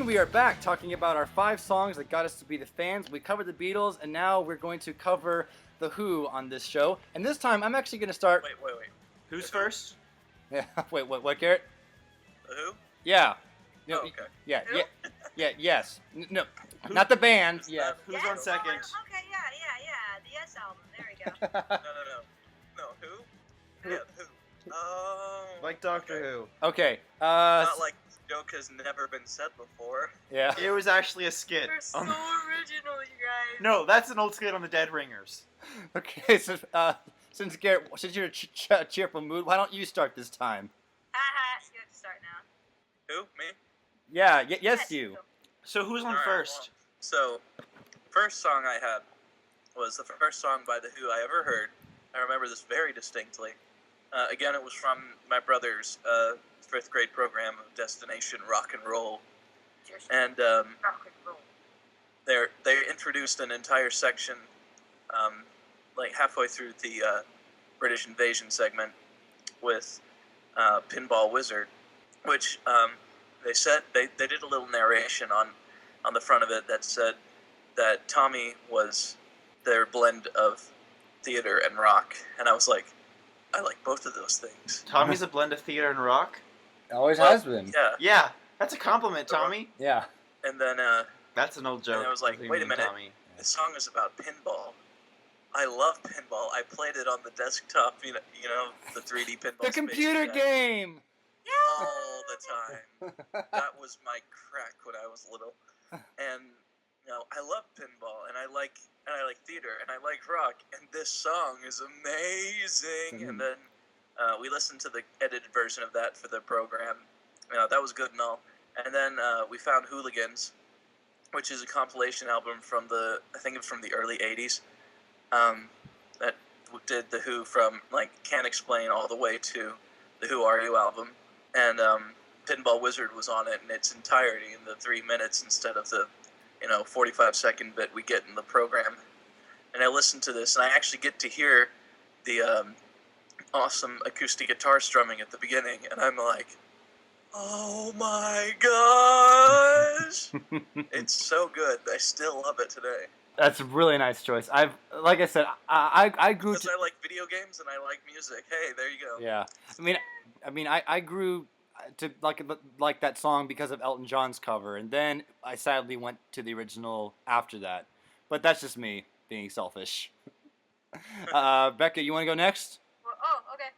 We are back talking about our 5 songs that got us to be the fans. We covered the Beatles, and now we're going to cover the Who on this show. And this time, I'm actually going to start. Wait. Who's first? Yeah. Wait. What, Garrett? The Who? Yeah. No. Oh, okay. Yeah. Yes. No. Not the band. Yeah. Who's on second? Okay. Yeah. The Yes album. There we go. No. Who? Yeah. Who? Like Doctor Who. Okay. Not like joke has never been said before. Yeah. It was actually a skit. You're so original, you guys. No, that's an old skit on the Dead Ringers. Okay, so since Garrett, since you're in a cheerful mood, why don't you start this time? You have to start now. Who? Me? Yeah. Yes, you. So who's on All right, first? Well, first song I had was the first song by The Who I ever heard. I remember this very distinctly. Again, it was from my brother's 5th grade program of Destination Rock and Roll. And they introduced an entire section, like halfway through the British Invasion segment, with Pinball Wizard, which they said they did a little narration on the front of it that said that Tommy was their blend of theater and rock, and I was like, I like both of those things. Tommy's a blend of theater and rock? Always has been. Yeah, that's a compliment, Tommy. Yeah. And then that's an old joke. And I was like, wait a minute, Tommy. This song is about pinball. I love pinball. I played it on the desktop, you know, the 3D pinball. The computer game. All the time. That was my crack when I was little. And I love pinball, and I like theater, and I like rock, and this song is amazing. Mm-hmm. And then we listened to the edited version of that for the program. That was good and all. And then we found Hooligans, which is a compilation album from the early 80s that did The Who from, like, Can't Explain all the way to the Who Are You album. And Pinball Wizard was on it in its entirety in the 3 minutes instead of the 45-second bit we get in the program. And I listened to this, and I actually get to hear the awesome acoustic guitar strumming at the beginning, and I'm like, oh my gosh! It's so good. I still love it today. That's a really nice choice. Like I said, I grew because I like video games and I like music. Hey, there you go. Yeah, I grew to like that song because of Elton John's cover, and then I sadly went to the original after that. But that's just me being selfish. Becca, you want to go next? Okay.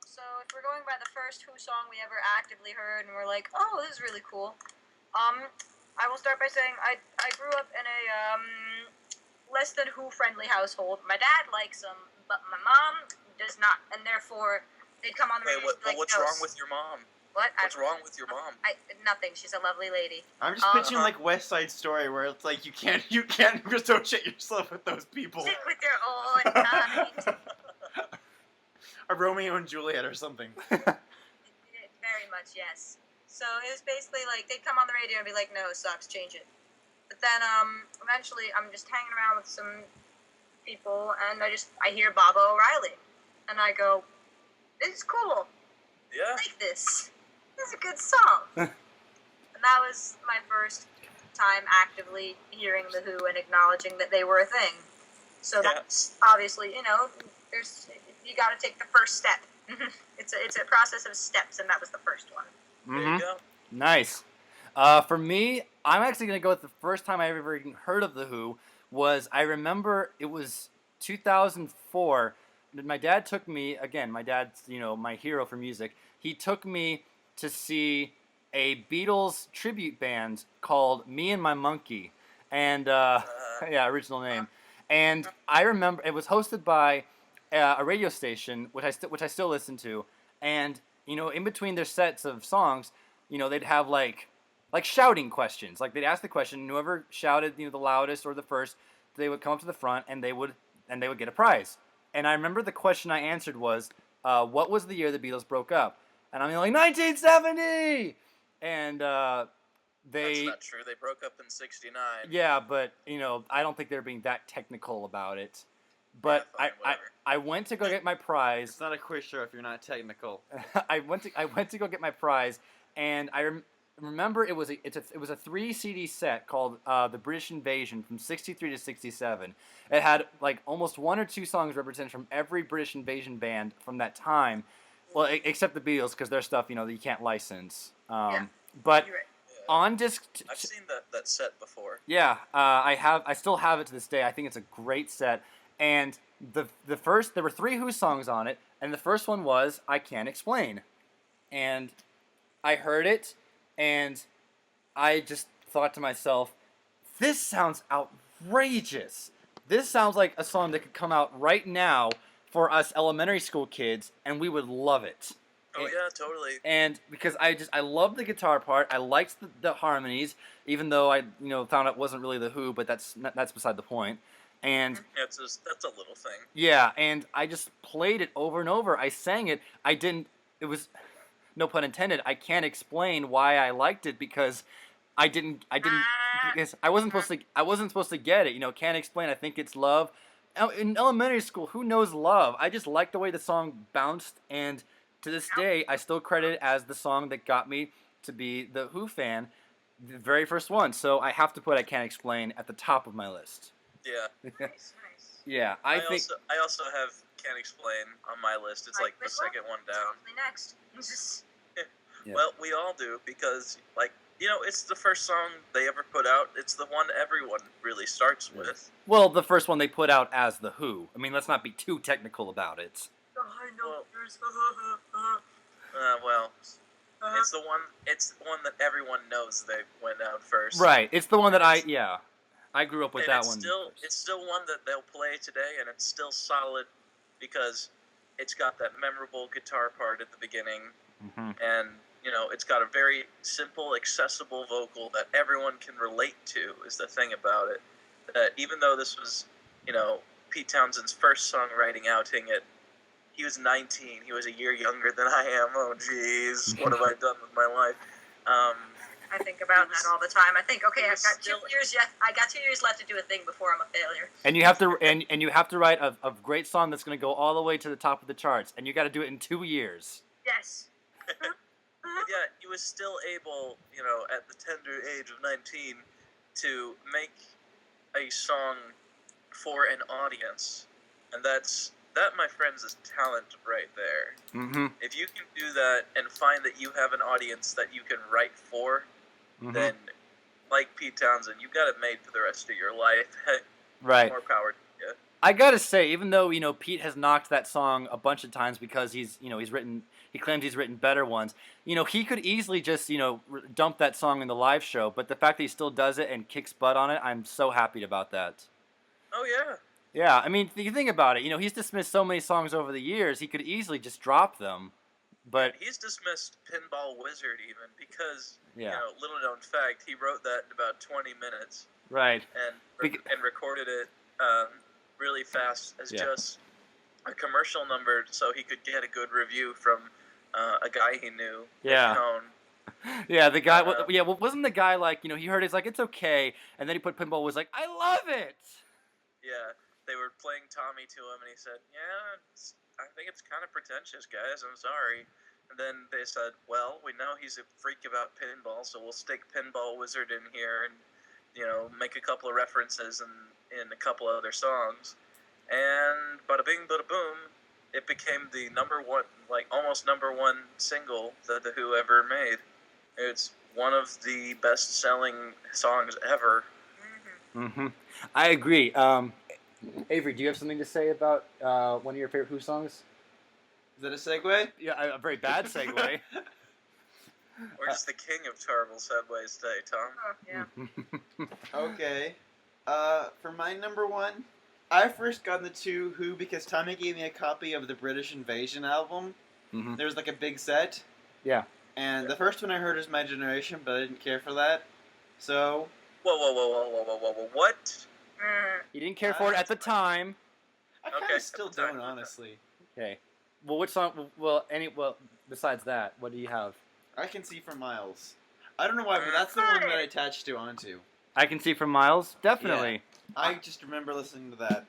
So if we're going by the first Who song we ever actively heard, and we're like, oh, this is really cool. I will start by saying I grew up in a less than Who friendly household. My dad likes them, but my mom does not, and therefore they'd come on the radio. What's wrong with your mom? What? What's wrong with your mom? Nothing. She's a lovely lady. I'm just pitching like West Side Story, where it's like you can't associate yourself with those people. Stick with your own kind. A Romeo and Juliet or something. Very much, yes. So it was basically like they'd come on the radio and be like, "No, it sucks, change it." But then eventually, I'm just hanging around with some people, and I hear Baba O'Reilly, and I go, "This is cool. Yeah. I like this. This is a good song." And that was my first time actively hearing The Who and acknowledging that they were a thing. So that's obviously, you got to take the first step. It's a process of steps, and that was the first one. There you go. Nice. For me, I'm actually going to go with the first time I ever even heard of The Who was, I remember it was 2004. My dad took me, again, my dad's, my hero for music. He took me to see a Beatles tribute band called Me and My Monkey, and yeah, original name. And I remember it was hosted by a radio station, which I still listen to. And in between their sets of songs, they'd have like shouting questions. Like they'd ask the question, and whoever shouted the loudest or the first, they would come up to the front and they would get a prize. And I remember the question I answered was, what was the year the Beatles broke up? And I'm like 1970. And That's not true. They broke up in '69. yeah, but I don't think they're being that technical about it. But Yeah, fine, I went to go get my prize. It's not a quiz show if you're not technical. I went to go get my prize, and I remember it was a 3 CD set called The British Invasion from '63 to '67. It had like almost 1 or 2 songs represented from every British Invasion band from that time. Well, except the Beatles, because their stuff you can't license. Yeah. But You're right. Yeah. on disc. I've seen that set before. Yeah, I still have it to this day. I think it's a great set. And the first, there were 3 Who songs on it, and the first one was I Can't Explain. And I heard it, and I just thought to myself, this sounds outrageous. This sounds like a song that could come out right now for us elementary school kids, and we would love it. Oh yeah, totally. And because I loved the guitar part, I liked the harmonies, even though I found out it wasn't really the Who, but that's beside the point. And Yeah, that's a little thing. yeah, and I just played it over and over. I sang it. It was, no pun intended. I can't explain why I liked it because because I wasn't supposed to get it. Can't explain. I think it's love. In elementary school, who knows love? I just liked the way the song bounced, and to this day, I still credit it as the song that got me to be the Who fan, the very first one. So I have to put I Can't Explain at the top of my list. Yeah. Nice. Yeah, I think. I also have Can't Explain on my list. It's like the second one down. Next. Yeah. Well, we all do because it's the first song they ever put out. It's the one everyone really starts with. Well, the first one they put out as the Who. I mean, let's not be too technical about it. Well, it's the one. It's the one that everyone knows they went out first. Right. It's the one that I grew up with And that it's one. It's still one that they'll play today, and it's still solid because it's got that memorable guitar part at the beginning, and it's got a very simple, accessible vocal that everyone can relate to. Is the thing about it that even though this was, Pete Townshend's first songwriting outing he was 19. He was a year younger than I am. Oh, jeez, what have I done with my life? I think about that all the time. I think, okay, I've got 2 still- years yet. I got 2 years left to do a thing before I'm a failure. And you have to and you have to write a great song that's going to go all the way to the top of the charts, and you got to do it in 2 years. Yes. But yeah, he was still able, at the tender age of 19, to make a song for an audience, and that, my friends, is talent right there. Mm-hmm. If you can do that and find that you have an audience that you can write for, then, like Pete Townsend, you got it made for the rest of your life. Right. More power to you. I gotta say, even though Pete has knocked that song a bunch of times because he claims he's written better ones. He could easily just dump that song in the live show, but the fact that he still does it and kicks butt on it, I'm so happy about that. Oh yeah. Yeah, I mean, you think about it. He's dismissed so many songs over the years. He could easily just drop them, but He's dismissed Pinball Wizard even because, yeah, little known fact, he wrote that in about 20 minutes right. and recorded it really fast as Yeah. just a commercial number so he could get a good review from a guy he knew. Yeah. Known. Yeah, the guy. Well, wasn't the guy like he heard it's like it's okay, and then he put Pinball was like I love it. Yeah, they were playing Tommy to him, and he said, "Yeah, I think it's kind of pretentious, guys. I'm sorry." And then they said, "Well, we know he's a freak about pinball, so we'll stick Pinball Wizard in here, and make a couple of references in a couple of other songs." And bada bing, bada boom, it became the almost number one single that the Who ever made. It's one of the best-selling songs ever. Mm-hmm. I agree. Avery, do you have something to say about one of your favorite Who songs? Is that a segue? Yeah, a very bad segue. We're just the king of terrible segues today, Tom. Oh, yeah. Okay. For my number one, I first got into Who because Tommy gave me a copy of the British Invasion album. Mhm. There was like a big set. Yeah. And the first one I heard was My Generation, but I didn't care for that. So, Whoa, what? You didn't care for it at the time. I kind Okay, of still at the time, don't, okay. honestly. Okay. Well, which song? Well, besides that, what do you have? I Can See for Miles. I don't know why, but that's the one that I attached to onto. I Can See from Miles. Definitely. I just remember listening to that.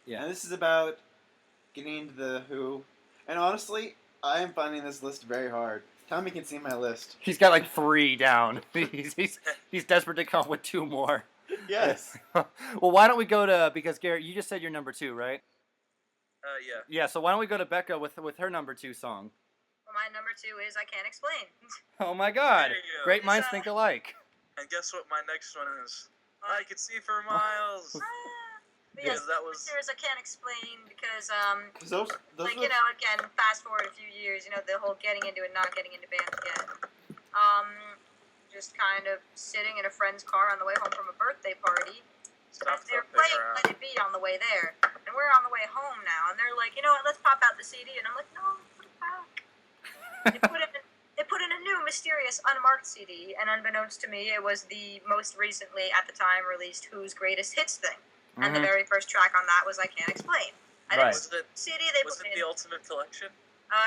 Yeah. And this is about getting into the Who. And honestly, I am finding this list very hard. Tommy can see my list. He's got like 3 down. he's desperate to come up with 2 more. Yes. Well, why don't we go to, because Garrett, you just said you're number 2, right? Yeah. Yeah. So why don't we go to Becca with her number 2 song? Well, my number 2 is I Can't Explain. Oh my God! There you go. Great minds It's, think alike. And guess what my next one is? I Can See for Miles. But Because yes, that was... I Can't Explain because, 'Cause those like, were- you know, again, fast forward a few years, you know, the whole getting into it, not getting into bands again. Just kind of sitting in a friend's car on the way home from a birthday party. Stop They're thumping playing around. Let It Be on the way there. And we're on the way home now. And they're like, you know what, let's pop out the CD. And I'm like, no, put it back. They put in a new, mysterious, unmarked CD. And unbeknownst to me, it was the most recently, at the time, released Who's Greatest Hits thing. And the Mhm. very first track on that was I Can't Explain. I Right. didn't Was it, CD they was put it in. the Ultimate Collection?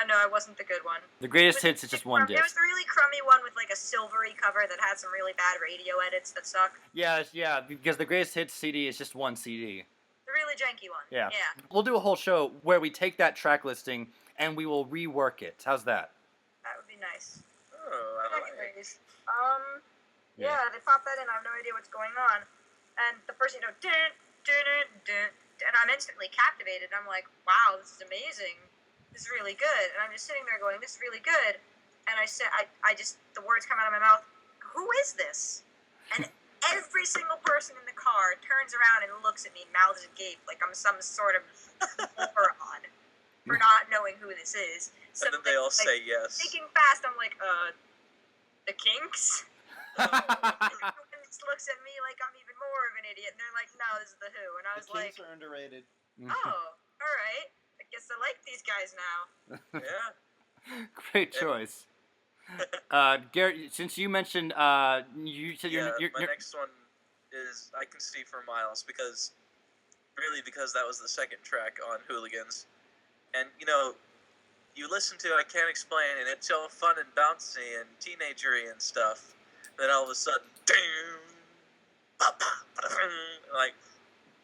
No, it wasn't the good one. The greatest hits is just one It was disc. the really crummy one with like a silvery cover that had some really bad radio edits that suck. Yeah, because the greatest hits CD is just one CD. The really janky one. Yeah. Yeah. We'll do a whole show where we take that track listing and we will rework it. How's that? That would be nice. Oh, I like it. Anyways, yeah, they pop that in. I have no idea what's going on, and the first, you know, dun, dun, dun, dun, and I'm instantly captivated. I'm like, wow, this is amazing. This is really good. And I'm just sitting there going, this is really good. And I said, I just, the words come out of my mouth. Who is this? And every single person in the car turns around and looks at me, mouths agape, like I'm some sort of moron for not knowing who this is. So And then they all say yes. Thinking fast, I'm like, the Kinks? Everyone just looks at me like I'm even more of an idiot, and they're like, no, this is the Who. And I was The like, Kinks are underrated. oh, alright. I guess I like these guys now. Yeah. Great choice. Garrett, since you mentioned, you said Yeah, you're my next one is I Can See for Miles because that was the second track on Hooligans. And, you know, you listen to I Can't Explain, and it's all fun and bouncy and teenagery and stuff. Then all of a sudden, like,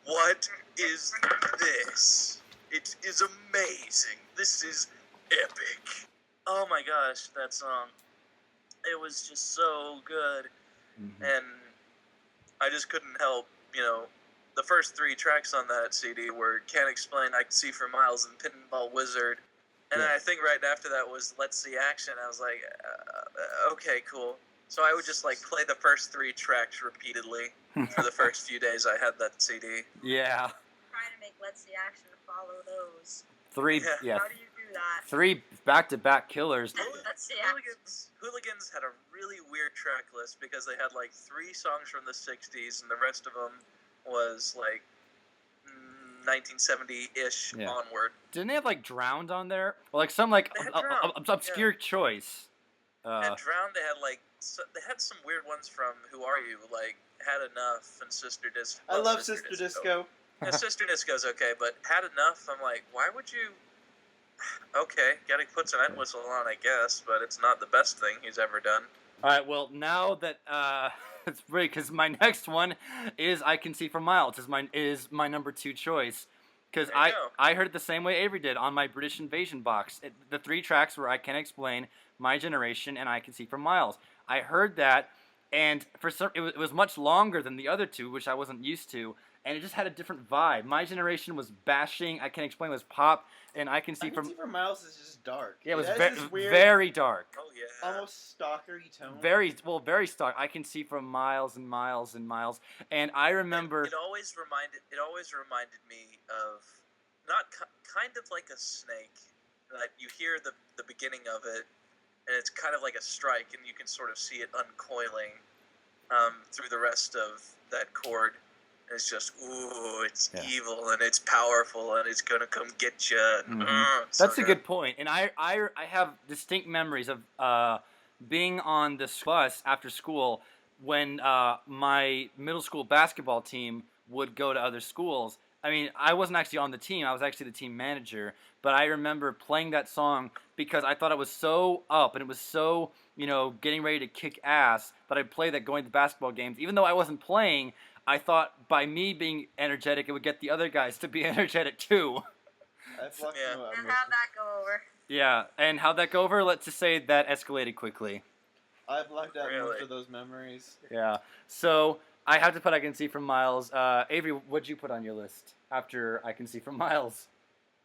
what is this? It is amazing. This is epic. Oh my gosh, that song. It was just so good. And I just couldn't help, you know, the first 3 tracks on that CD were Can't Explain, I Can See for Miles, and Pinball Wizard. And then I think right after that was Let's See Action. I was like, okay, cool. So I would just like play the first 3 tracks repeatedly for the first few days I had that CD. Yeah. Trying to make Let's See Action follow those. 3, yeah. How do you do that? 3 back-to-back killers. Let's See Action. Hooligans had a really weird track list because they had like 3 songs from the 60s and the rest of them was like 1970-ish onward. Didn't they have like Drowned on there? Or like some like They had Drowned, obscure choice. And Drowned, they had like they had some weird ones from Who Are You, like Had Enough and Sister Disco. I love Sister Disco. Yeah, Sister Disco's okay, but Had Enough, I'm like, why would you? Okay, gotta put some end whistle on, I guess, but it's not the best thing he's ever done. All right, well now that it's great because my next one is I Can See for Miles is my number 2 choice because There you go. I heard it the same way Avery did on my British Invasion box. The 3 tracks were I Can't Explain, My Generation, and I Can See for Miles. I heard that, and for some it was much longer than the other 2, which I wasn't used to. And it just had a different vibe. My Generation was bashing. I Can't Explain was pop, and I Can See I Can See for Miles is just dark. Yeah, it was has this weird, very dark. Oh yeah. almost stalkery tone. Very stark. I can see from miles and miles and miles. And I remember It always reminded me of not kind of like a snake that you hear the beginning of it, and it's kind of like a strike, and you can sort of see it uncoiling through the rest of that chord. And it's just, ooh, it's evil, and it's powerful, and it's gonna come get you. That's a good point. And I have distinct memories of being on this bus after school when my middle school basketball team would go to other schools. I mean, I wasn't actually on the team. I was actually the team manager. But I remember playing that song because I thought it was so up and it was so, getting ready to kick ass that I'd play that going to basketball games. Even though I wasn't playing, I thought by me being energetic, it would get the other guys to be energetic too. I've lost Yeah. no And emotion. how'd that go over? Yeah, and how'd that go over? Let's just say that escalated quickly. I've blocked out most Really? of those memories. Yeah. So I have to put I Can See from Miles. Avery, what'd you put on your list after I Can See from Miles?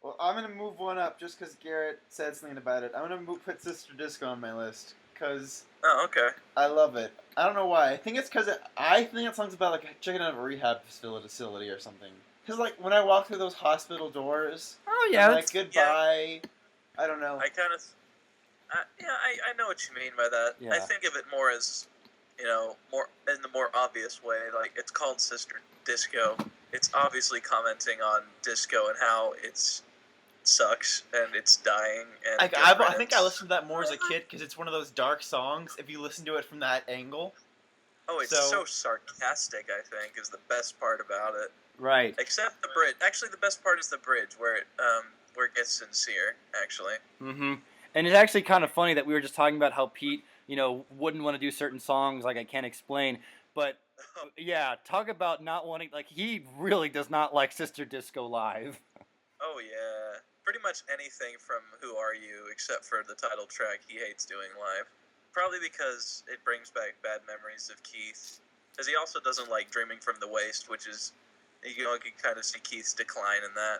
Well, I'm gonna move one up just because Garrett said something about it. I'm gonna put Sister Disco on my list because Oh, okay. I love it. I don't know why. I think it's because I think that song's about like checking out of a rehab facility or something. Because like when I walk through those hospital doors, Oh yeah, I'm like goodbye. I don't know. I kind of, I know what you mean by that. Yeah. I think of it more as, more in the more obvious way. Like, it's called Sister Disco. It's obviously commenting on disco and how it's sucks and it's dying. And I good think I riddance. listened to that more as a kid because it's one of those dark songs. If you listen to it from that angle, Oh, it's so sarcastic. I think is the best part about it. right. Except the bridge. Actually, the best part is the bridge where it gets sincere. Actually. Mm-hmm. And it's actually kind of funny that we were just talking about how Pete, wouldn't want to do certain songs like I Can't Explain. But yeah, talk about not wanting, like he really does not like Sister Disco live. Oh yeah, pretty much anything from Who Are You, except for the title track, he hates doing live. Probably because it brings back bad memories of Keith. Because he also doesn't like Dreaming from the Waste, which is, you can kind of see Keith's decline in that.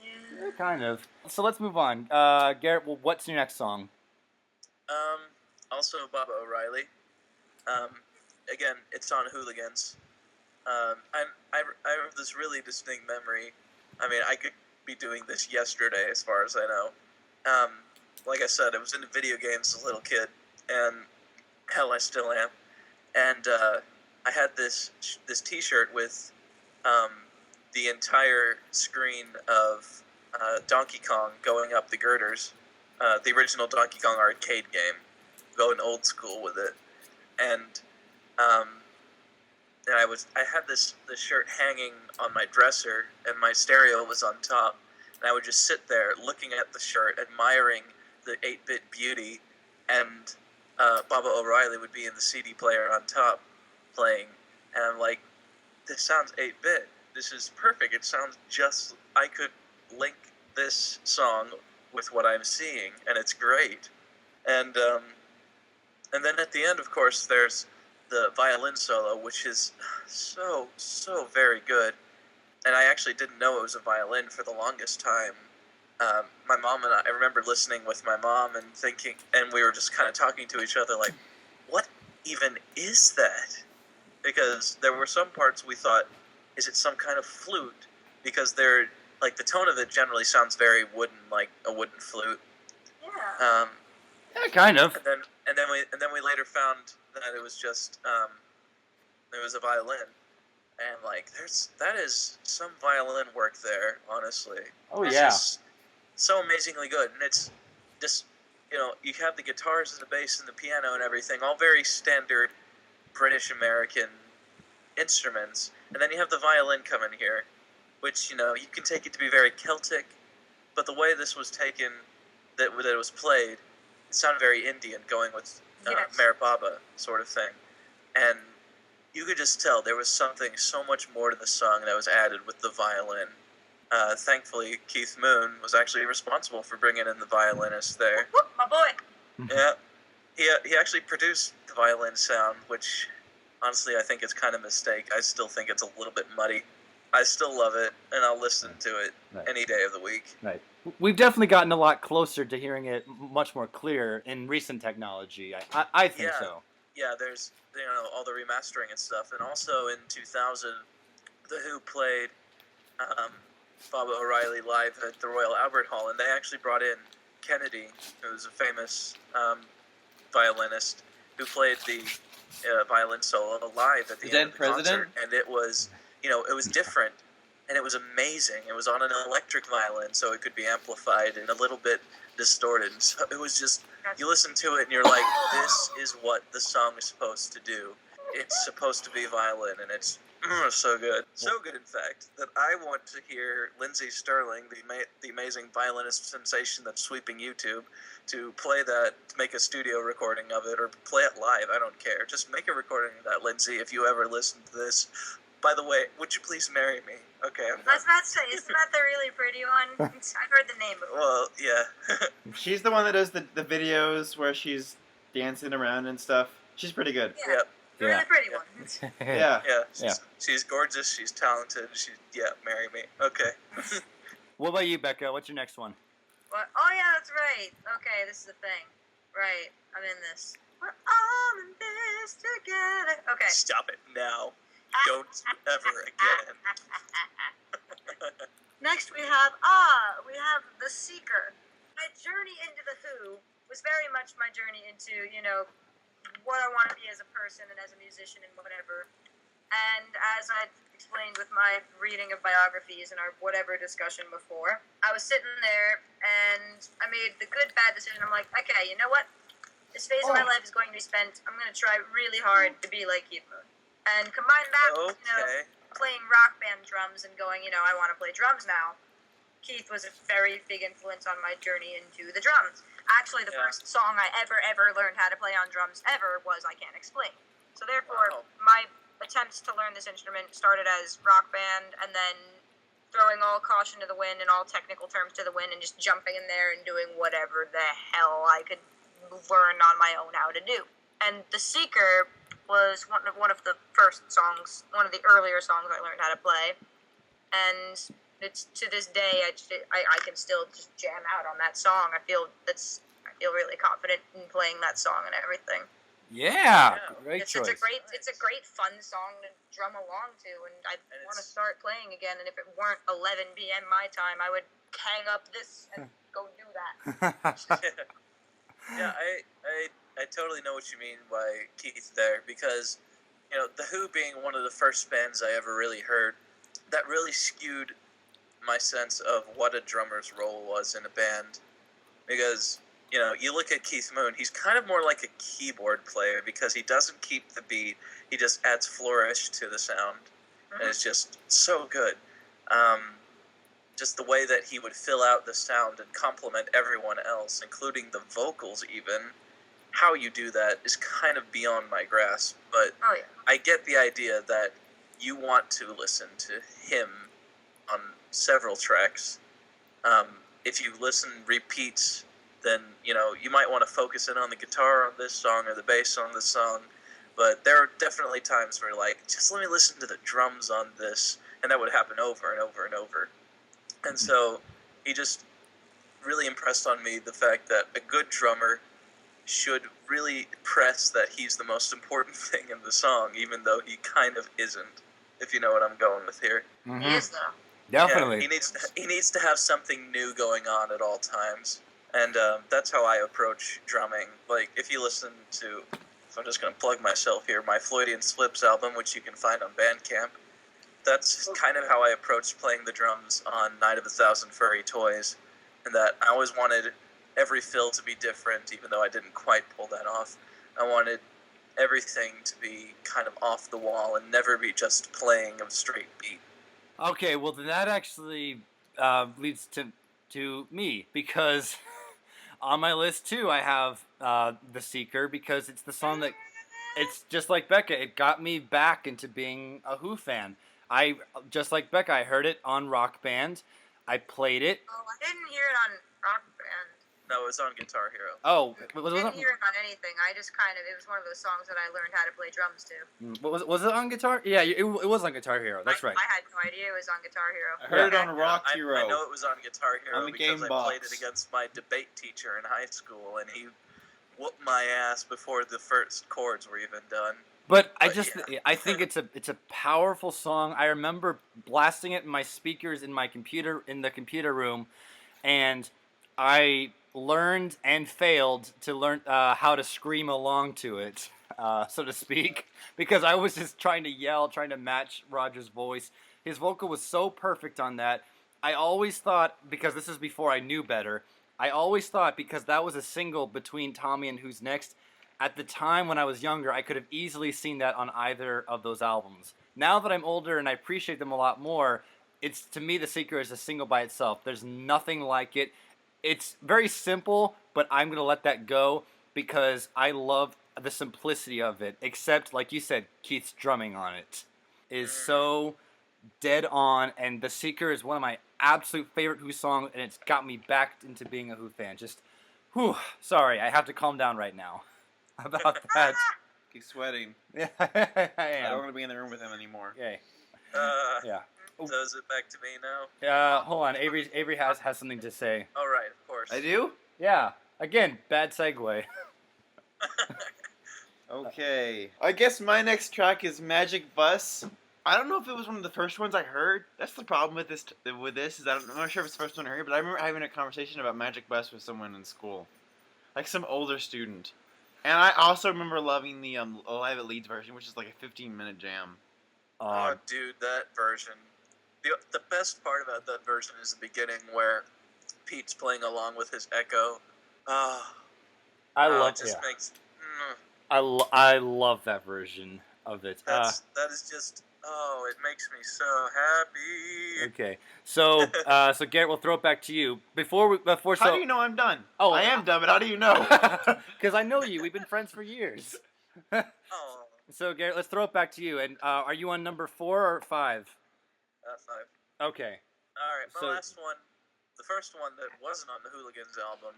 Yeah, kind of. So let's move on. Garrett, well, what's your next song? Also Baba O'Reilly. Again, it's on Hooligans. I have this really distinct memory. I mean, I could be doing this yesterday, as far as I know. Like I said, I was into video games as a little kid, and hell, I still am. And I had this T-shirt with the entire screen of Donkey Kong going up the girders, the original Donkey Kong arcade game, going old school with it, and I had this shirt hanging on my dresser, and my stereo was on top, and I would just sit there looking at the shirt, admiring the 8-bit beauty, and Baba O'Reilly would be in the CD player on top playing, and I'm like, this sounds 8-bit. This is perfect. It sounds just, I could link this song with what I'm seeing, and it's great. And then at the end, of course, there's the violin solo, which is so very good. And I actually didn't know it was a violin for the longest time. My mom and I remember listening with my mom and thinking, and we were just kind of talking to each other like, what even is that? Because there were some parts we thought, is it some kind of flute? Because they're, like, the tone of it generally sounds very wooden, like a wooden flute. Yeah. Yeah, kind of. And then we later found that it was just it was a violin, and like that is some violin work there, honestly. Oh It's yeah. just so amazingly good, and it's just, you have the guitars and the bass and the piano and everything, all very standard British American instruments, and then you have the violin come in here, which you can take it to be very Celtic, but the way this was taken, that it was played, it sounded very Indian, going with Yes. Meher Baba sort of thing, and you could just tell there was something so much more to the song that was added with the violin. Thankfully, Keith Moon was actually responsible for bringing in the violinist there. Whoop, my boy. Yeah, he actually produced the violin sound, which honestly I think is kind of a mistake. I still think it's a little bit muddy. I still love it, and I'll listen to it Right. any day of the week. Right. We've definitely gotten a lot closer to hearing it much more clear in recent technology. I think Yeah. so. Yeah, there's all the remastering and stuff, and also in 2000, the Who played Baba O'Reilly live at the Royal Albert Hall, and they actually brought in Kennedy, who's a famous violinist who played the violin solo live at the end of the concert, and it was, it was different, and it was amazing. It was on an electric violin, so it could be amplified and a little bit distorted. So it was just, you listen to it and you're like, this is what the song is supposed to do. It's supposed to be violin, and it's so good. So good, in fact, that I want to hear Lindsey Sterling, the amazing violinist sensation that's sweeping YouTube, to play that, to make a studio recording of it, or play it live. I don't care. Just make a recording of that, Lindsey, if you ever listen to this. By the way, would you please marry me? Okay, I'm I was about to say, isn't that the really pretty one? I've heard the name before. Well, yeah. She's the one that does the videos where she's dancing around and stuff. She's pretty good. Yeah. Yep. The really pretty one. Yeah. Yeah. She's gorgeous. She's talented. Marry me. Okay. What about you, Becca? What's your next one? What? Oh yeah, that's right. Okay, this is the thing. Right, I'm in this. We're all in this together. Okay. Stop it now. Don't ever again. Next we have The Seeker. My journey into The Who was very much my journey into, what I want to be as a person and as a musician and whatever. And as I explained with my reading of biographies and our whatever discussion before, I was sitting there and I made the good bad decision. I'm like, okay, you know what? This phase of my life is going to be spent. I'm going to try really hard to be like Keith Moon. And combine that with, playing rock band drums and going, I want to play drums now. Keith was a very big influence on my journey into the drums. Actually, the first song I ever learned how to play on drums ever was I Can't Explain. So therefore, my attempts to learn this instrument started as rock band, and then throwing all caution to the wind and all technical terms to the wind and just jumping in there and doing whatever the hell I could learn on my own how to do. And The Seeker was one of the first songs, one of the earlier songs I learned how to play, and it's to this day I can still just jam out on that song. I feel really confident in playing that song and everything. Yeah, great choice. It's a great fun song to drum along to, and I want to start playing again. And if it weren't 11 p.m. my time, I would hang up this and go do that. Yeah, I totally know what you mean by Keith there, because The Who being one of the first bands I ever really heard, that really skewed my sense of what a drummer's role was in a band, because you look at Keith Moon, he's kind of more like a keyboard player, because he doesn't keep the beat, he just adds flourish to the sound, and it's just so good. Just the way that he would fill out the sound and complement everyone else, including the vocals even. How you do that is kind of beyond my grasp, but I get the idea that you want to listen to him on several tracks. If you listen repeats, then you might want to focus in on the guitar on this song or the bass on this song, but there are definitely times where just let me listen to the drums on this, and that would happen over and over and over. And so he just really impressed on me the fact that a good drummer should really press that he's the most important thing in the song, even though he kind of isn't, if you know what I'm going with here. Mm-hmm. He is, though. Definitely. Yeah, he needs to have something new going on at all times. And that's how I approach drumming. Like, if you listen to, so I'm just going to plug myself here, my Floydian Slips album, which you can find on Bandcamp, that's kind of how I approached playing the drums on Night of a Thousand Furry Toys. And that I always wanted every fill to be different, even though I didn't quite pull that off. I wanted everything to be kind of off the wall and never be just playing a straight beat. Okay, well then that actually leads to me, because on my list too I have The Seeker, because it's the song that, it's just like Becca, it got me back into being a Who fan. Just like Becca, I heard it on Rock Band, I played it. Oh, I didn't hear it on Rock Band. No, it was on Guitar Hero. Oh, I didn't hear it on anything. I just it was one of those songs that I learned how to play drums to. Was it on Guitar? Yeah, it was on Guitar Hero. That's right. I had no idea it was on Guitar Hero. I heard it on Rock Hero. I know it was on Guitar Hero on the because game I played it against my debate teacher in high school, and he whooped my ass before the first chords were even done. But I think it's a powerful song. I remember blasting it in my speakers in the computer room, and I learned and failed to learn how to scream along to it, so to speak, because I was just trying to yell, trying to match Roger's voice. His vocal was so perfect on that. I always thought, because this is before I knew better, I always thought because that was a single between Tommy and Who's Next, at the time when I was younger, I could have easily seen that on either of those albums. Now that I'm older and I appreciate them a lot more, it's to me The Secret is a single by itself. There's nothing like it. It's very simple, but I'm gonna let that go because I love the simplicity of it. Except, like you said, Keith's drumming on it is so dead on, and The Seeker is one of my absolute favorite Who songs, and it's got me back into being a Who fan. Just, whew, sorry, I have to calm down right now about that. He's sweating. Yeah, I I am. don't want to be in the room with him anymore. Yay. Yeah. So is it back to me now? Hold on. Avery has something to say. All right, of course. I do? Yeah. Again, bad segue. Okay. I guess my next track is Magic Bus. I don't know if it was one of the first ones I heard. That's the problem with this. Is I'm not sure if it's the first one I heard, but I remember having a conversation about Magic Bus with someone in school, like some older student. And I also remember loving the Live at Leeds version, which is like a 15-minute jam. Oh, dude, that version. The best part about that version is the beginning where Pete's playing along with his echo. I love it. Just makes. I love that version of it. That is just. Oh, it makes me so happy. Okay, so so Garrett, we'll throw it back to you How do you know I'm done? Oh, I am done, but how do you know? Because I know you. We've been friends for years. Oh. So Garrett, let's throw it back to you. And are you on number 4 or 5? 5. Okay. All right, my last one, the first one that wasn't on the Hooligans album.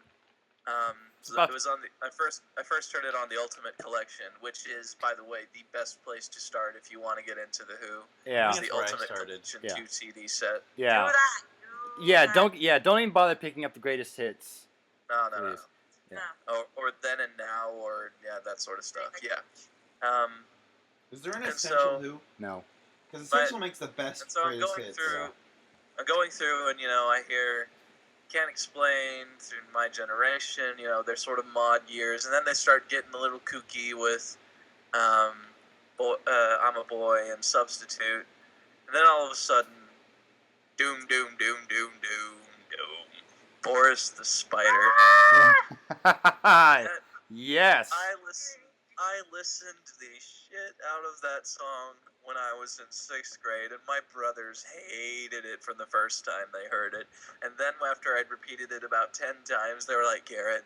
It was on the. I first heard it on the Ultimate Collection, which is, by the way, the best place to start if you want to get into the Who. Yeah. It's the Ultimate Collection 2 CD set. Yeah. Do that. Don't even bother picking up the greatest hits. No. Yeah. Or Then and Now, or that sort of stuff. Yeah. Is there an And essential so- Who? No. Because essential makes the best And so I'm greatest going hits. through. I'm going through, and I hear Can't Explain through My Generation. They're sort of mod years, and then they start getting a little kooky with I'm a Boy and Substitute, and then all of a sudden, doom, doom, doom, doom, doom, doom, Boris the Spider. Yes. I listened the shit out of that song when I was in 6th grade, and my brothers hated it from the first time they heard it. And then after I'd repeated it about 10 times, they were like, Garrett,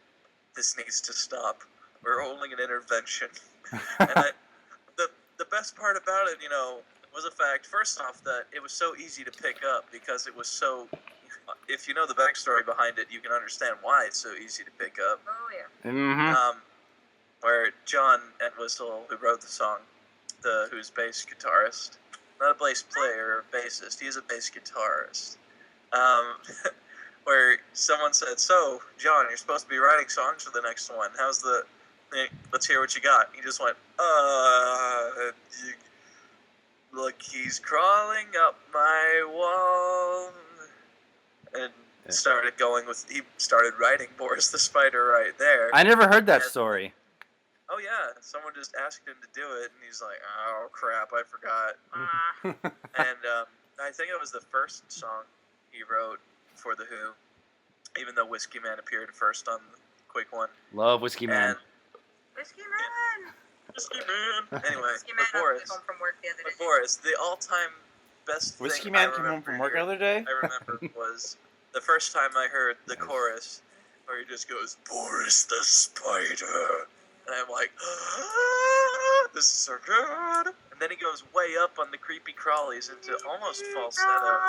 this needs to stop. We're holding an intervention. And the best part about it, was the fact, first off, that it was so easy to pick up because it was so... If you know the backstory behind it, you can understand why it's so easy to pick up. Oh, yeah. Mm-hmm. Where John Entwistle, who wrote the song, who's bass guitarist, not a bass player or bassist, he's a bass guitarist. Where someone said, "So, John, you're supposed to be writing songs for the next one. Let's hear what you got." He just went, look, he's crawling up my wall, and he started writing Boris the Spider right there. I never heard that story. Oh yeah, someone just asked him to do it, and he's like, "Oh crap, I forgot." And I think it was the first song he wrote for the Who, even though Whiskey Man appeared first on the quick one. Love Whiskey Man. And Whiskey Man. Whiskey Man. Anyway, Whiskey Man. but Boris, Home from work the other day. the all-time best Whiskey thing Man I came home from remember work the other day? I remember was the first time I heard the chorus where he just goes, "Boris the Spider." And I'm like, this is so good. And then he goes way up on the creepy crawlies into almost falsetto.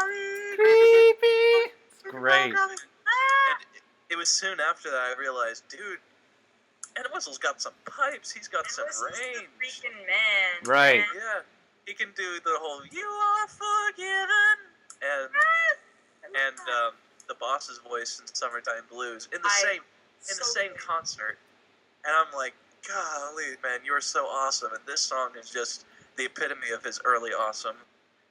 Creepy. Great. And it was soon after that I realized, dude, Entwistle's got some pipes. He's got some range. Freaking man. Right. Man. Yeah. He can do the whole "You are forgiven" and the boss's voice in "Summertime Blues" in the same concert. And I'm like, golly, man, you're so awesome. And this song is just the epitome of his early awesome,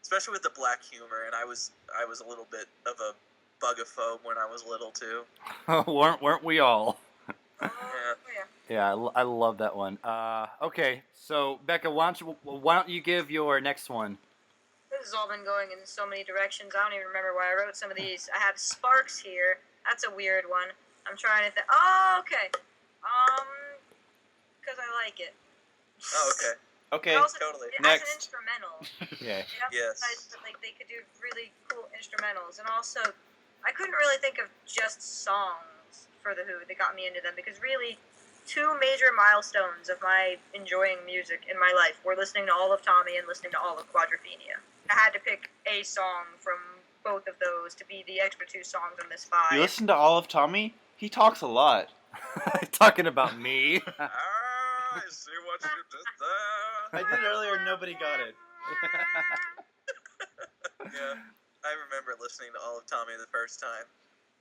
especially with the black humor. And I was a little bit of a bugaphobe when I was little too. weren't we all? Yeah. Yeah. Yeah, I love that one. Okay, so Becca, why don't you give your next one? This has all been going in so many directions. I don't even remember why I wrote some of these. I have Sparks here. That's a weird one. I'm trying to think. Oh, okay. Because I like it. Oh, okay. Okay. Also, Totally. As Next. an instrumental. Yeah. They Yes. emphasized that like they could do really cool instrumentals, and also I couldn't really think of just songs for the Who that got me into them because really, two major milestones of my enjoying music in my life were listening to all of Tommy and listening to all of Quadrophenia. I had to pick a song from both of those to be the extra two songs on this five. You listen to all of Tommy? He talks a lot. Talking about me. I see what you did there. I did earlier. Nobody got it. Yeah, I remember listening to all of Tommy the first time.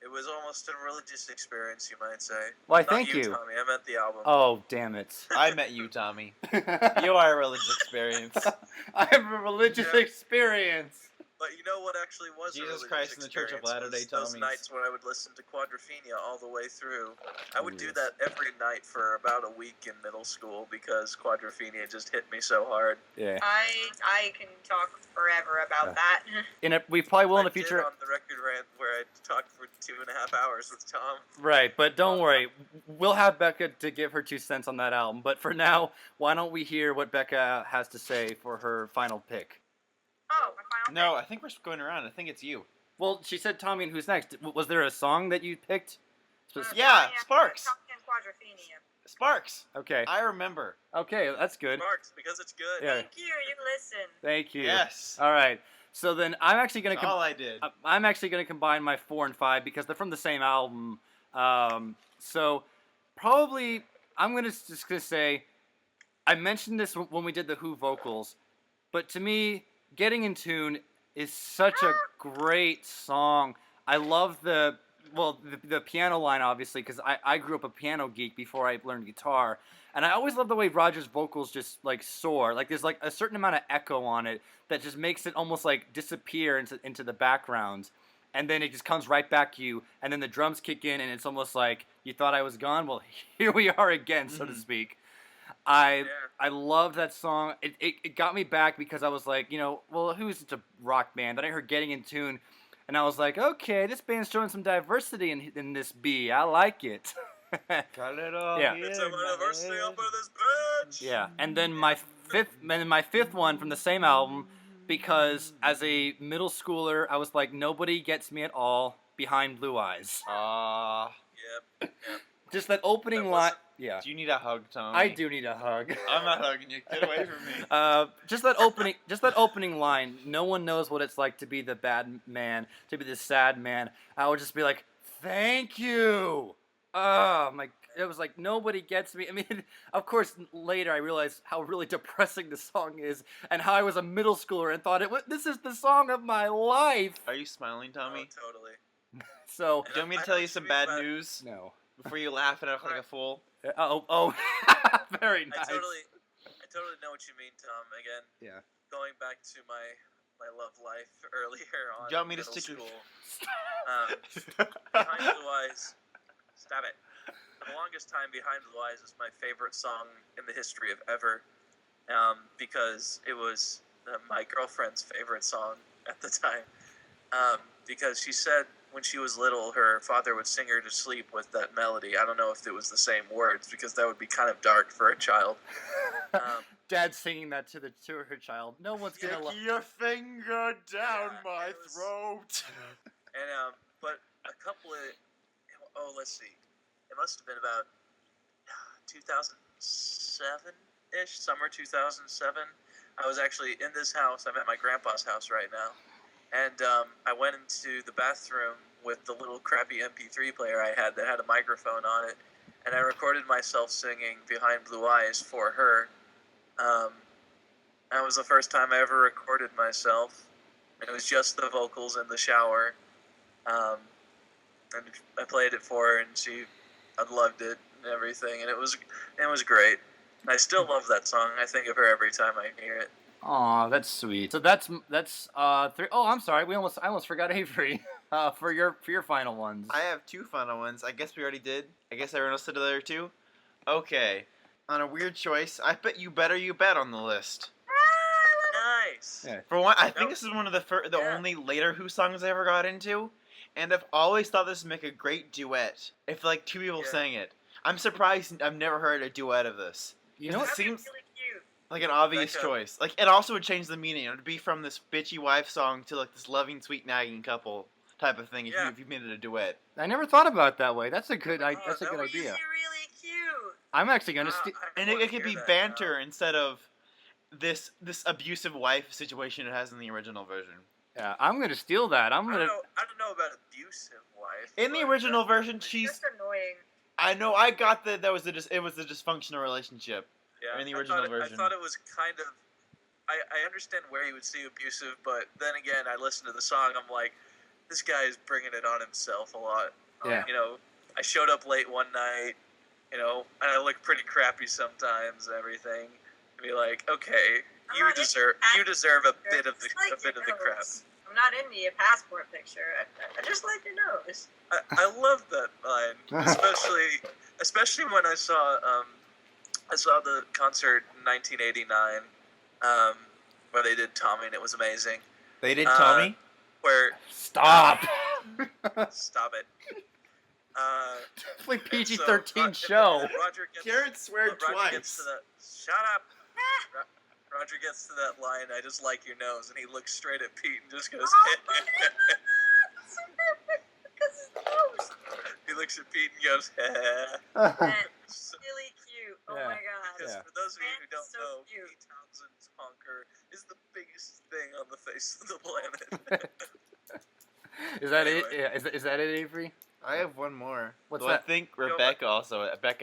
It was almost a religious experience, you might say. Why, Not thank you. Tommy. I meant the album. Oh, damn it. I met you, Tommy. You are a religious experience. I have a religious Yeah. experience. But you know what actually was Jesus a religious Christ and the Church of experience Latter-day was those Tommies. nights when I would listen to Quadrophenia all the way through. I would do Yes. that every night for about a week in middle school because Quadrophenia just hit me so hard. Yeah. I can talk forever about that. We probably will in the I did future. on the record rant where I talked for 2.5 hours with Tom. Right, but don't worry. We'll have Becca to give her 2 cents on that album. But for now, why don't we hear what Becca has to say for her final pick? Oh, my final No, I think we're going around. I think it's you. Well, she said Tommy and who's next. Was there a song that you picked? pick. Yeah, Sparks. Tommy and Quadrophenia. Sparks. Okay. I remember. Okay, that's good. Marks, because it's good. Yeah. Thank you. You listen. Thank you. Yes. All right. So then I'm actually gonna That's all I did. I'm actually gonna combine my 4 and 5 because they're from the same album. So probably I'm just gonna say I mentioned this when we did the Who vocals, but to me, Getting in Tune is such a great song. I love the piano line, obviously, because I grew up a piano geek before I learned guitar. And I always love the way Roger's vocals just, like, soar. Like, there's, like, a certain amount of echo on it that just makes it almost, like, disappear into the background. And then it just comes right back to you. And then the drums kick in, and it's almost like, you thought I was gone? Well, here we are again, so to speak. I love that song. It got me back because I was like, well, who's such a rock band? Then I heard Getting in Tune, and I was like, okay, this band's showing some diversity in this B. I like it. Got it all. Yeah. It's here a in my university head. up in this bitch. Yeah, and then my fifth one from the same album, because as a middle schooler, I was like, nobody gets me at all behind Blue Eyes. Yep. Just that opening That line. wasn't- Yeah, Do you need a hug, Tommy? I do need a hug. I'm not hugging you. Get away from me. Just that opening line. No one knows what it's like to be the bad man, to be the sad man. I would just be like, thank you. It was like nobody gets me. I mean, of course, later I realized how really depressing the song is, and how I was a middle schooler and thought this is the song of my life. Are you smiling, Tommy? Oh, totally. So Do you want me to I tell know you what some you bad mean by- news no. before you laugh and act like a fool? Oh, very nice. I totally know what you mean, Tom. Again, Yeah. going back to my love life earlier on. Do you want me to middle stick your- school. Behind Blue Eyes. Stop it. For the longest time, Behind Blue Eyes is my favorite song in the history of ever, because it was my girlfriend's favorite song at the time. Because she said when she was little, her father would sing her to sleep with that melody. I don't know if it was the same words, because that would be kind of dark for a child. Dad singing that to her child. No one's gonna love. your finger down Yeah, my it was- throat. And but a couple of let's see, it must have been about 2007-ish, summer 2007. I was actually in this house. I'm at my grandpa's house right now, and I went into the bathroom with the little crappy MP3 player I had that had a microphone on it, and I recorded myself singing Behind Blue Eyes for her. That was the first time I ever recorded myself. It was just the vocals in the shower. And I played it for her, and she loved it and everything, and it was great. I still love that song. I think of her every time I hear it. Aw, that's sweet. So that's 3. Oh, I'm sorry. I almost forgot Avery. For your final ones. I have two final ones. I guess we already did. I guess everyone else did the other two. Okay. On a weird choice, I put You Better You Bet on the list. Nice. Yeah. For one, I That think was- this is one of the yeah. only later Who songs I ever got into, and I've always thought this would make a great duet if like two people Yeah. sang it. I'm surprised I've never heard a duet of this. You know it what? That'd be seems really cute. like an obvious Like a- choice. Like it also would change the meaning. It would be from this bitchy wife song to like this loving, sweet, nagging couple type of thing. Yeah. If you made it a duet. I never thought about it that way. That's a good. Oh, That's a that good would be idea. Really cute. I'm actually gonna. And it could be banter instead of this abusive wife situation it has in the original version. Yeah, I'm gonna steal that. I'm I gonna. don't know about abusive wife. In the but original version, It's she's. just annoying. I know. I got that. It was a dysfunctional relationship. Yeah, in the I original thought version. I thought it was kind of. I understand where he would see abusive, but then again, I listened to the song. I'm like, this guy is bringing it on himself a lot. Yeah. You know, I showed up late one night. You know, and I look pretty crappy sometimes and everything. And be like, okay, I'm you not into deserve a bit of the Just like a bit your of the crap. nose. I'm not into your passport picture. I just like your nose. I love that line, especially when I saw the concert in 1989, where they did Tommy, and it was amazing. They did Tommy. Where Stop. stop it. Play and so, PG-13 show. Roger gets, Jared swear Roger gets twice. to the shut up. Roger gets to that line. I just like your nose, and he looks straight at Pete and just goes. Oh, that's so perfect because his nose. He looks at Pete and goes. That's So- really cute. Oh Yeah. my god. Because Yeah. for those of you who don't That's so know, cute. Pete Townsend's honker is the biggest thing on the face of the planet. Is that it? Anyway. Yeah. Is that it, Avery? I have one more. What's Though that? I think You know Rebecca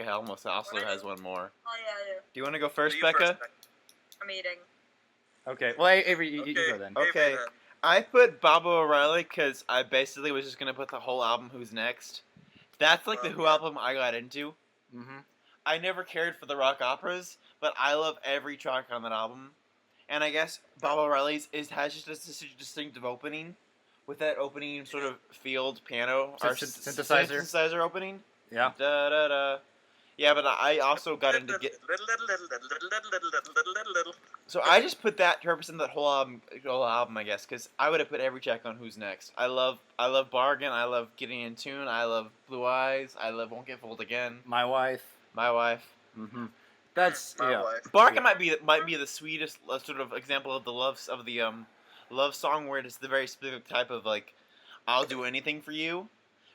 Helmus also What? has one more. Oh yeah, I do. Do you want to go first, You Becca? Becca. I'm eating. Okay. Well, Avery, you Okay, go then. Avery Okay. then. I put Baba O'Reilly because I basically was just gonna put the whole album Who's Next. That's like the Who Yeah. album I got into. Mm-hmm. I never cared for the rock operas, but I love every track on that album. And I guess Baba O'Reilly's has just a distinctive opening, with that opening sort of field piano or Synthesizer. synthesizer opening. Yeah. Da da da. Yeah, but I also got into get. So I just put that to represent that whole album, I guess, because I would have put every track on Who's Next. I love Bargain. I love Getting in Tune. I love Blue Eyes. I love Won't Get Fooled Again. My wife. My Wife. Mm-hmm. That's My yeah. wife. Bargain might be the sweetest sort of example of the love song where it's the very specific type of like, I'll do anything for you,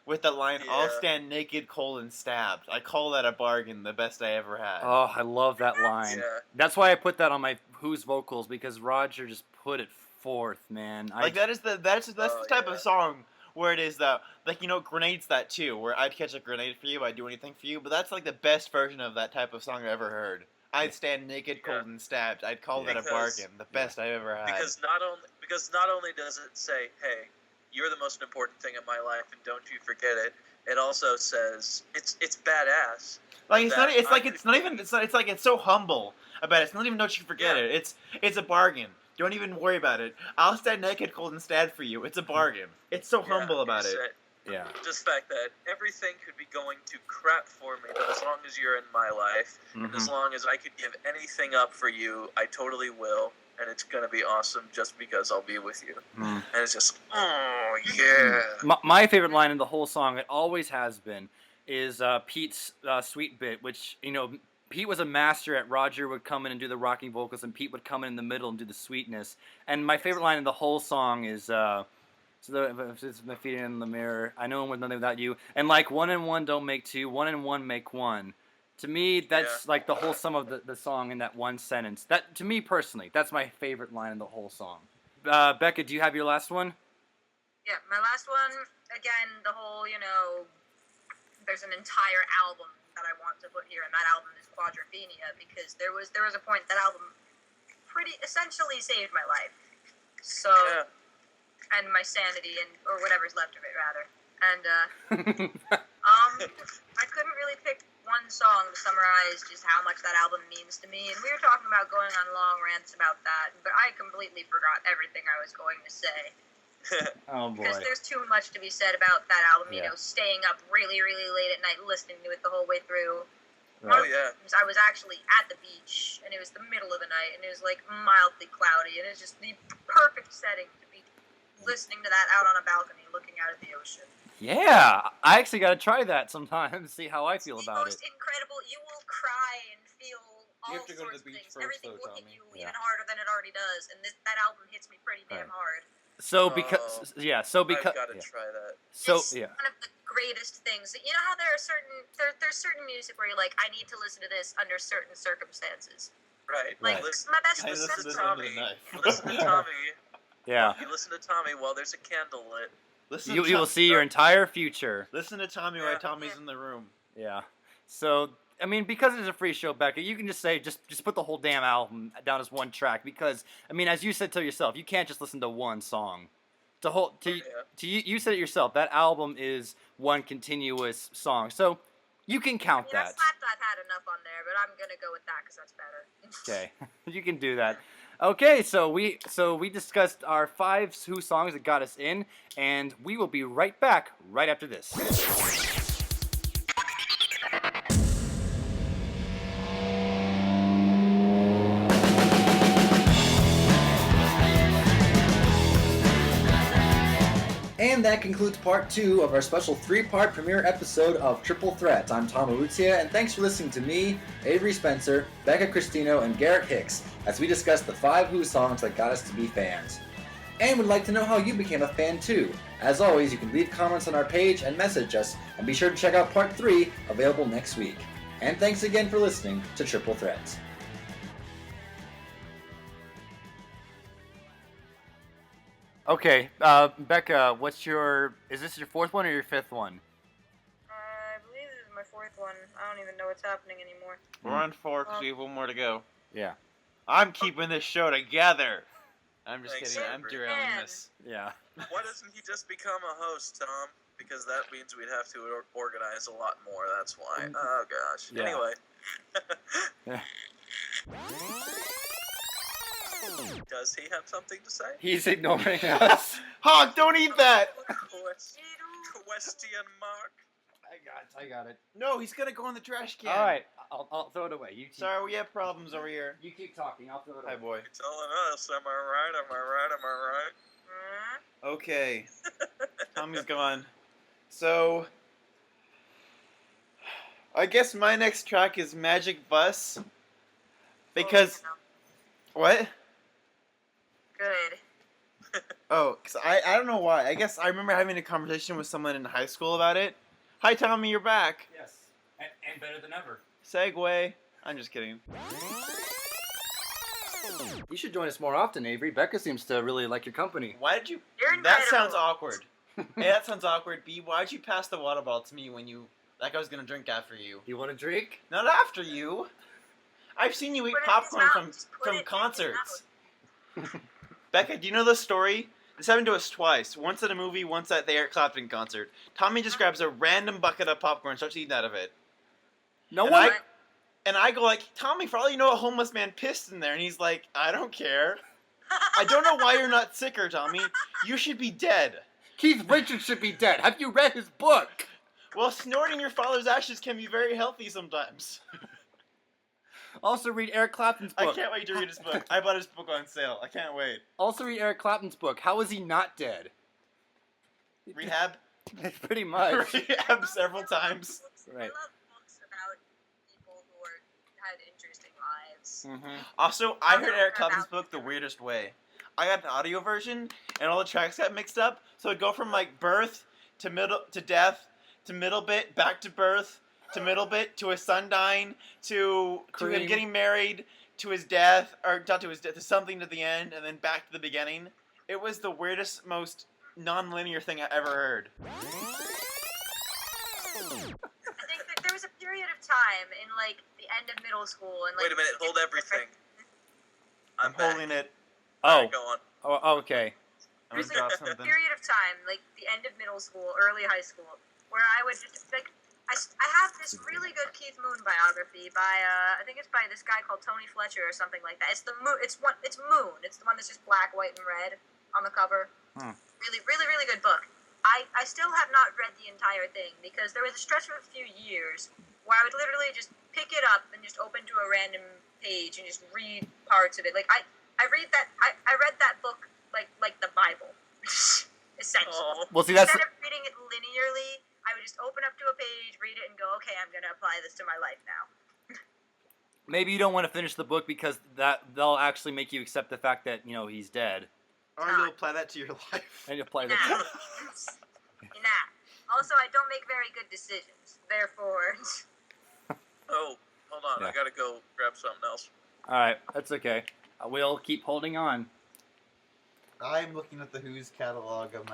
with the line, I'll Yeah. stand naked, cold, and stabbed. I call that a bargain, the best I ever had. Oh, I love that line. Yeah. That's why I put that on my Who's vocals because Roger just put it forth, man. That's the type yeah. of song where it is that, like, you know, Grenade's that too, where I'd catch a grenade for you, I'd do anything for you, but that's like the best version of that type of song I've ever heard. I'd stand naked, cold, Yeah. and stabbed. I'd call that a Because- bargain, the best I've ever had. Because not only does it say, "Hey, you're the most important thing in my life, and don't you forget it," it also says it's badass. Like it's that not. It's so humble about it. It's not even don't you forget Yeah. it. It's a bargain. Don't even worry about it. I'll stand naked, cold, and stabbed for you. It's a bargain. It's so humble about it. yeah. Just the fact that everything could be going to crap for me, but as long as you're in my life, and as Mhm. long as I could give anything up for you, I totally will, and it's gonna be awesome just because I'll be with you. Mm. And it's just, oh yeah. My favorite line in the whole song, it always has been, is Pete's sweet bit, which, you know, Pete was a master at Roger would come in and do the rocking vocals, and Pete would come in the middle and do the sweetness. And my favorite line in the whole song is, it's my feet in the mirror, I know I'm with nothing without you. And like, 1 and 1 don't make 2, 1 and 1 make 1. To me, that's like the whole sum of the song in that one sentence. That, to me personally, that's my favorite line in the whole song. Becca, do you have your last one? Yeah, my last one, again, the whole, you know, there's an entire album that I want to put here, and that album is Quadrophenia, because there was a point that album pretty essentially saved my life. So, Yeah. and my sanity, or whatever's left of it, rather. And, I couldn't really pick one song to summarize just how much that album means to me, and we were talking about going on long rants about that, but I completely forgot everything I was going to say. Oh Because boy. there's too much to be said about that album, you Yeah. know, staying up really, really late at night listening to it the whole way through. Oh Right. yeah. I was actually at the beach, and it was the middle of the night, and it was like mildly cloudy, and it's just the perfect setting to be listening to that out on a balcony, looking out at the ocean. Yeah, I actually got to try that sometime. See how I feel It's the about most it. incredible. You will cry and feel all You have to go to sorts the of beach things. first, Everything though, will hit Tommy. you Yeah. even harder than it already does, and that album hits me pretty damn Right. hard. So Oh. because yeah, so because I've got to yeah. try that. So It's yeah. one of the greatest things. You know how there are there's certain music where you're like, I need to listen to this under certain circumstances. Right. Right. Like Listen, my best I listen listen to to Tommy. Under the Knife. You listen to Tommy. Yeah. You listen to Tommy while there's a candle lit. Listen You to you will see your entire future. Listen to Tommy Yeah. while Tommy's in the room. Yeah. So I mean, because it's a free show, Becca, you can just say just put the whole damn album down as one track. Because I mean, as you said to yourself, you can't just listen to one song. To you said it yourself. That album is one continuous song, so you can count I that. slapped I've had enough on there, but I'm gonna go with that because that's better. Okay, you can do that. Okay, so we discussed our 5 Who songs that got us in, and we will be right back right after this. And that concludes part 2 of our special 3-part premiere episode of Triple Threat. I'm Tom Aruzia, and thanks for listening to me, Avery Spencer, Becca Cristino, and Garrett Hicks as we discuss the 5 Who songs that got us to be fans. And we'd like to know how you became a fan too. As always, you can leave comments on our page and message us, and be sure to check out part 3, available next week. And thanks again for listening to Triple Threat. Okay, Becca, is this your 4th one or your 5th one? I believe this is my 4th one. I don't even know what's happening anymore. We're on 4 because we have one more to go. Yeah. I'm keeping this show together. I'm just Thanks, kidding. I'm Avery. derailing this. Yeah. Why doesn't he just become a host, Tom? Because that means we'd have to organize a lot more. That's why. Oh gosh. Yeah. Anyway. Yeah. Does he have something to say? He's ignoring us. Hawk, don't eat that! Question mark. I got it. No, he's gonna go in the trash can. All right, I'll throw it away. You keep, Sorry, we have problems over here. You keep talking. I'll throw it away. Hi, boy. You're telling us, am I right? Am I right? Am I right? Okay. Tommy's gone. So, I guess my next track is Magic Bus. Because, what? Good. Oh, because I don't know why. I guess I remember having a conversation with someone in high school about it. Hi, Tommy, you're back. Yes, and better than ever. Segue. I'm just kidding. You should join us more often, Avery. Becca seems to really like your company. Why did you... You're That incredible. sounds awkward. A, that sounds awkward. B, why'd you pass the water bottle to me when you... Like I was gonna drink after you. You want a drink? Not after you. I've seen you eat Put it in his popcorn mouth. Just put it from in his concerts. mouth. Becca, do you know this story? This happened to us twice. Once at a movie, once at the Eric Clapton concert. Tommy just grabs a random bucket of popcorn and starts eating out of it. No And one. And I go like, Tommy, for all you know, a homeless man pissed in there. And he's like, I don't care. I don't know why you're not sicker, Tommy. You should be dead. Keith Richards should be dead. Have you read his book? Well, snorting your father's ashes can be very healthy sometimes. Also read Eric Clapton's I book. can't wait to read his book. I bought his book on sale. I can't wait. Also read Eric Clapton's book. How is he not dead? Rehab? Pretty much. Rehab several times. Right. I love books about people who had interesting lives. Mm-hmm. Also, I heard Eric Clapton's book the weirdest way. I got an audio version, and all the tracks got mixed up. So it'd go from like birth to middle to death to middle bit back to birth to middle bit to his son dying to him Cream. getting married to his death, or not to his death, to something at the end, and then back to the beginning. It was the weirdest, most non-linear thing I ever heard. I think that there was a period of time in like the end of middle school and like. Wait a minute. Hold everything. I'm back. holding it. Oh. Go on. Oh, okay. I'm There's gonna drop like a something. period of time, like the end of middle school, early high school, where I would just like. I have this really good Keith Moon biography by I think it's by this guy called Tony Fletcher or something like that. It's the Moon. It's Moon. It's the one that's just black, white, and red on the cover. Really, really, really good book. I still have not read the entire thing because there was a stretch of a few years where I would literally just pick it up and just open to a random page and just read parts of it. Like I read that I read that book like the Bible, essentially. Well, see, that's Instead of reading it linearly, I would just open up to a page, read it, and go, okay, I'm gonna apply this to my life now. maybe you don't want to finish the book because they'll actually make you accept the fact that he's dead, Or you'll apply that to your life. and you apply Nah. that. Nah. Also, I don't make very good decisions. Therefore, Oh, hold on. Yeah. I gotta go grab something else. All right, that's okay. We'll keep holding on. I'm looking at the Who's catalog on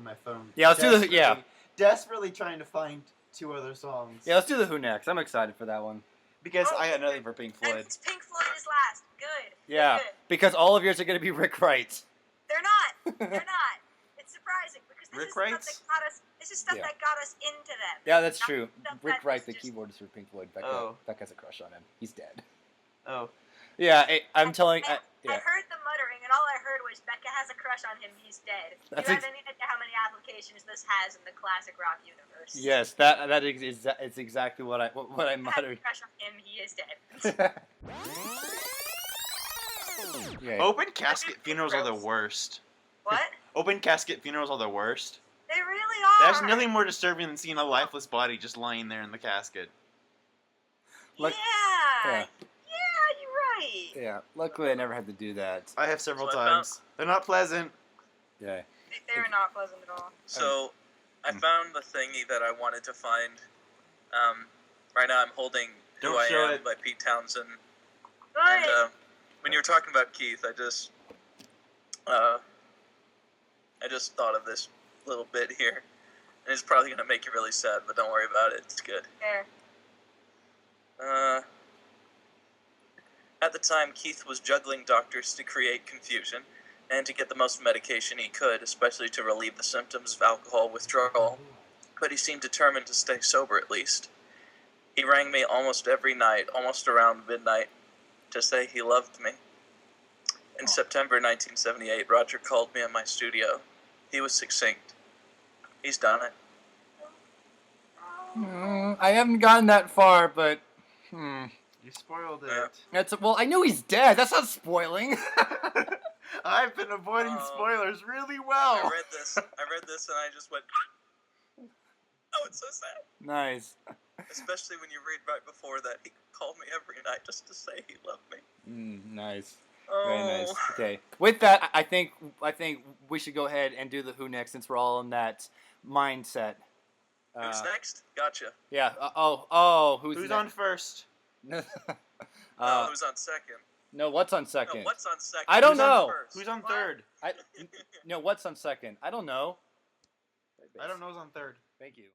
my phone. Yeah, let's do the Desperately trying to find 2 other songs. Yeah, let's do the Who next. I'm excited for that one. Because Oh, I got nothing for Pink that Floyd. means Pink Floyd is last. Good. Yeah, Good. because all of yours are going to be Rick Wright. They're not. They're not. It's surprising because this Rick is stuff Wrights? that got us. This is stuff Yeah. that got us into them. Yeah, that's Not true. stuff Rick that Wright, was the just- keyboardist for Pink Floyd. Oh. Becca has a crush on him. He's dead. Oh. Yeah, I'm telling. I Yeah, heard the muttering, and all I heard was Becca has a crush on him. He's dead. Do That's you have ex- any idea how many applications this has in the classic rock universe? yes, that is it's exactly what I Becca has a muttered. crush on him. He is dead. Yeah. Open casket funerals are the worst. What? Open casket funerals are the worst. They really are. There's nothing more disturbing than seeing a lifeless body just lying there in the casket. Like- yeah. Yeah. Yeah, you're right. Yeah. Luckily, I never had to do that. I have several So I found- times. They're not pleasant. Yeah. They're not pleasant at all. So, I found the thingy that I wanted to find. Right now I'm holding Who Don't I show Am it. by Pete Townsend. Good. And when you were talking about Keith, I just thought of this little bit here. And it's probably going to make you really sad, but don't worry about it. It's good. There. At the time, Keith was juggling doctors to create confusion and to get the most medication he could, especially to relieve the symptoms of alcohol withdrawal. But he seemed determined to stay sober at least. He rang me almost every night, almost around midnight, to say he loved me. In September 1978, Roger called me in my studio. He was succinct. He's done it. I haven't gotten that far, but You spoiled it. Yeah. well, I knew he's dead. That's not spoiling. I've been avoiding Oh. spoilers really I well. read this, and I just went, oh, it's so sad. Nice. Especially when you read right before that, he called me every night just to say he loved me. Nice. Oh. Very nice. Okay. With that, I think we should go ahead and do the Who next since we're all in that mindset. Who's next? Gotcha. Yeah. Who's Who's next? on first? Who's on second? No, what's on second? No, what's on second? I don't Who's on know. first? Who's on What? third? No, what's on second? I don't know. I don't know who's on third. Thank you.